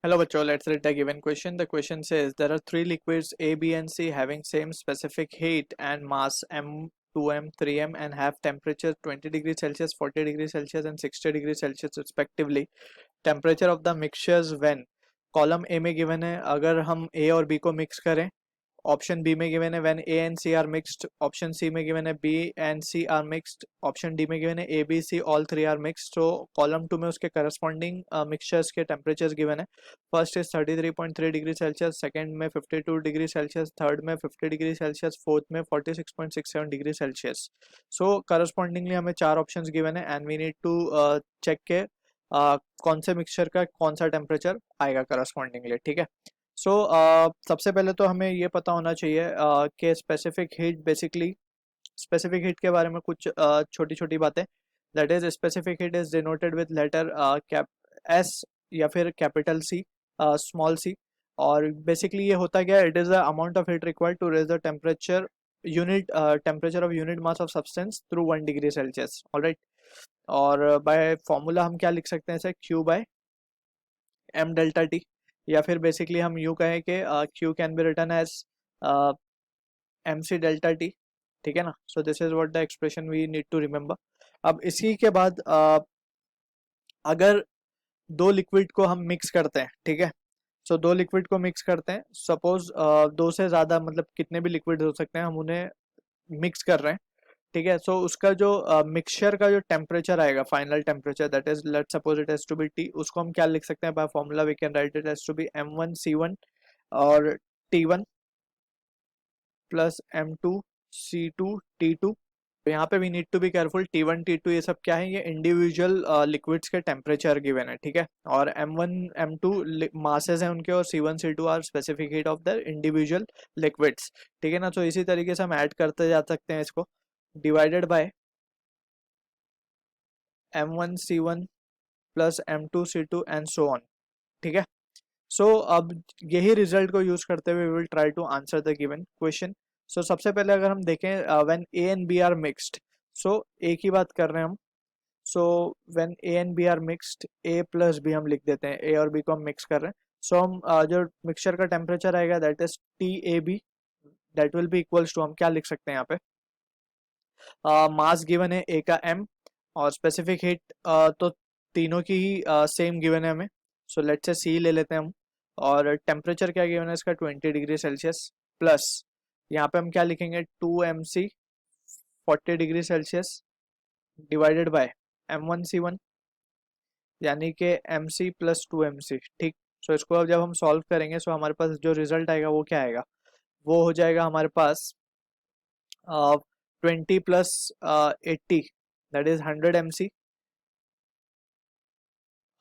Hello, bachcho. Let's read the given question. The question says there are three liquids A, B, and C having same specific heat and mass m, 2m, 3m, and have temperature 20 degrees Celsius, 40 degrees Celsius, and 60 degrees Celsius respectively. Temperature of the mixtures when column A में given है अगर हम ए और B को mix करें, option B में given है when A and C are mixed, option C में गिवन है B and C are mixed, option D में गिवन है A B C all three are mixed. तो कॉलम टू में उसके करस्पॉन्डिंग मिक्सचर्स के टेम्परेचर्स गिवन है। First is 33.3 degree Celsius, second में 52 डिग्री सेल्सियस, थर्ड में 50 डिग्री सेल्सियस, फोर्थ में 46.67 डिग्री सेल्सियस। सो करस्पॉन्डिंगली हमें चार ऑप्शंस गिवन है and we need to check के कौन से मिक्सचर का कौन सा टेम्परेचर आएगा करस्पॉन्डिंगली। ठीक है। सो सबसे पहले तो हमें ये पता होना चाहिए कि specific heat, basically specific heat के बारे में कुछ छोटी छोटी बातें। That is specific heat is denoted with letter cap S या फिर कैपिटल सी, स्मॉल सी। और बेसिकली ये होता क्या है, it is the amount of heat required to raise the temperature unit temperature of unit mass of substance through 1 degree Celsius. Alright. और by formula हम क्या लिख सकते हैं इसे, Q by M delta T, या फिर बेसिकली हम यूँ कहें कि Q can be written as M C delta T. ठीक है ना। So this is what the expression we need to remember. अब इसी के बाद अगर दो लिक्विड को हम मिक्स करते हैं, ठीक है। सो दो लिक्विड को मिक्स करते हैं, सपोज दो से ज़्यादा, मतलब कितने भी लिक्विड हो सकते हैं, हम उन्हें मिक्स कर रहे हैं। ठीक है। सो उसका जो मिक्सचर का जो टेम्परेचर आएगा, final temperature, that is let suppose it has to be T, उसको हम क्या लिख सकते हैं by formula, we can write it has to be M1C1 और T1 प्लस M2C2T2। तो यहाँ पे we need to be careful, T1 T2 ये सब क्या है, ये इंडिविजुअल लिक्विड्स के टेम्परेचर गिवन है। ठीक है। और M1 M2 मासेस हैं उनके, और C1 C2 are specific heat of the individual liquids. ठीक है ना। तो इसी तरीके से हम ऐड करते जा सकते हैं इसको, divided by M1C1 plus M2C2 and so on. ठीक है। सो अब यही रिजल्ट को यूज करते हुए we will try to answer the given question. So सबसे पहले अगर हम देखें when A and B are mixed, so A की बात कर रहे हैं हम। So when A and B are mixed, A plus B हम लिख देते हैं, ए और बी को हम मिक्स कर रहे हैं। सो हम जो मिक्सचर का टेम्परेचर आएगा that is TAB, that will be equals to, हम क्या लिख सकते हैं यहाँ पे, मास गिवन है ए का m, और स्पेसिफिक हीट तो तीनों की ही सेम गिवन है हमें। सो लेट्स से सी ले लेते हैं हम। और टेम्परेचर क्या गिवन है इसका, 20 डिग्री सेल्सियस, प्लस यहाँ पे हम क्या लिखेंगे, 2mc 40 degree Celsius, divided by M1C1 यानी कि MC प्लस 2mc। ठीक। सो इसको अब जब हम सॉल्व करेंगे, सो हमारे पास जो रिजल्ट आएगा वो क्या आएगा, वो हो जाएगा हमारे पास 20 plus 80, that is 100mc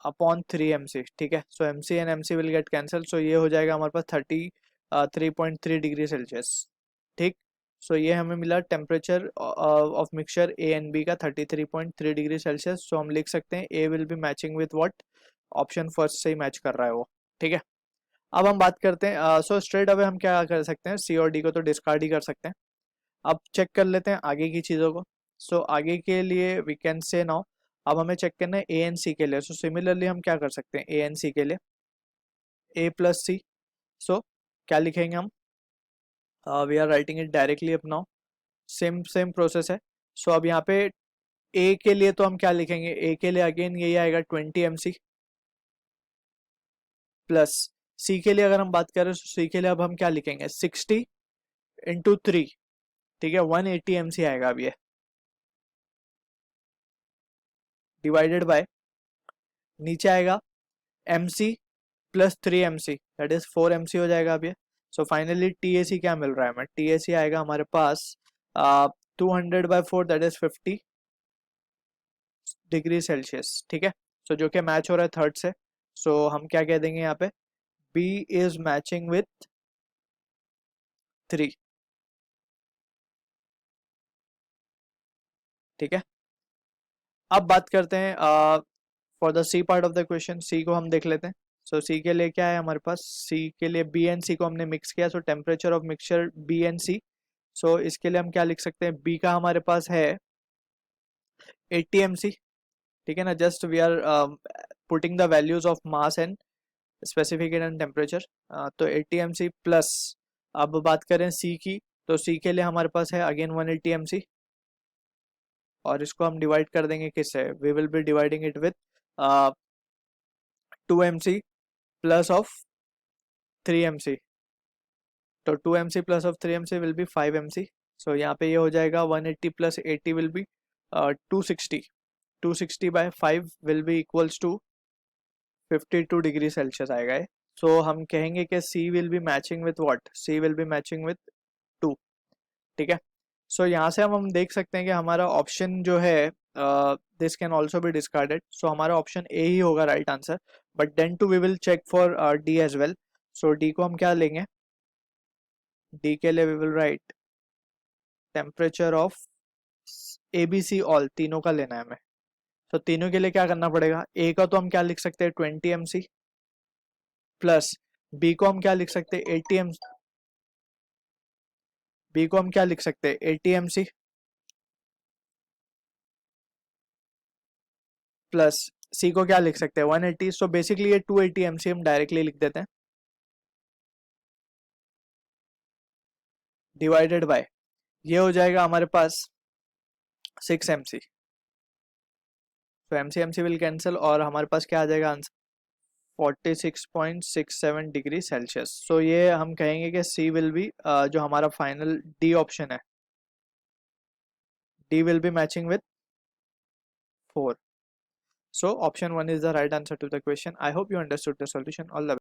upon 3mc। ठीक है। So mc and mc will get cancel, so ये हो जाएगा हमारे पास 3.3 डिग्री सेल्सियस। ठीक। सो ये हमें मिला temperature of mixture A and B का 33.3 डिग्री सेल्सियस। सो हम लिख सकते हैं A will be matching with what, option first से ही मैच कर रहा है वो। ठीक है। अब हम बात करते हैं, सो स्ट्रेट अवे हम क्या कर सकते हैं, सी और डी को तो डिस्कार्ड ही कर सकते हैं। अब चेक कर लेते हैं आगे की चीज़ों को। सो आगे के लिए वी कैन से नाउ, अब हमें चेक करना है ए एन सी के लिए। सो सिमिलरली हम क्या कर सकते हैं, ए एन सी के लिए ए प्लस सी। सो क्या लिखेंगे हम, we are writing it directly up now, same same process है। सो अब यहाँ पे ए के लिए तो हम क्या लिखेंगे, ए के लिए अगेन यही आएगा 20mc, प्लस सी के लिए अगर हम बात करें, सी के लिए अब हम क्या लिखेंगे, 60 इंटू 3। ठीक है। 180mc आएगा अब ये, डिवाइडेड बाय नीचे आएगा mc plus 3mc, that is 4mc हो जाएगा अब ये। सो फाइनली TAC क्या मिल रहा है हमें, TAC आएगा हमारे पास 200/4, दैट इज 50 डिग्री सेल्सियस। ठीक है। सो जो कि मैच हो रहा है थर्ड से। सो हम क्या कह देंगे यहाँ पे, B इज मैचिंग विथ 3। ठीक है। अब बात करते हैं for the C part of the question, C को हम देख लेते हैं। सो सी के लिए क्या है हमारे पास, सी के लिए बी एंड सी को हमने मिक्स किया, so temperature of mixture B and C. So इसके लिए हम क्या लिख सकते हैं, बी का हमारे पास है 80mc। ठीक है ना। Just we are putting the values of mass and specific heat and temperature, तो 80 mc प्लस, अब बात करें सी की, तो सी के लिए हमारे पास है अगेन 180 mc, और इसको हम डिवाइड कर देंगे किससे, we will be dividing it with 2 mc plus of 3 mc, तो 2 mc plus of 3 mc will be 5 mc, so यहाँ पे ये हो जाएगा 180 plus 80 will be 260, 260 by 5 will be equals to 52 degree Celsius आएगा ये। सो हम कहेंगे कि C will be matching with what, C will be matching with 2, ठीक है। सो यहाँ से हम देख सकते हैं कि हमारा ऑप्शन जो है this can also be discarded, so हमारा ऑप्शन ए ही होगा right answer, but then too we will check for D as well. So D को हम क्या लेंगे, डी के लिए we will write temperature of A B C all, तीनों का लेना है हमें। तो तीनों के लिए क्या करना पड़ेगा, ए का तो हम क्या लिख सकते हैं 20 mc, प्लस बी को हम क्या लिख सकते हैं 80 एम, बी को हम क्या लिख सकते हैं 80 mc, प्लस सी को क्या लिख सकते हैं 180, सो बेसिकली ये 280 mc हम डायरेक्टली लिख देते हैं, डिवाइडेड बाय, ये हो जाएगा हमारे पास 6 mc, तो mc mc विल कैंसिल और हमारे पास क्या आ जाएगा आंसर 46.67 डिग्री सेल्सियस। सो ये हम कहेंगे कि सी विल बी जो हमारा फाइनल डी ऑप्शन है, D will be matching with 4। So option 1 is the right answer to the question. I hope you understood the solution. All the best.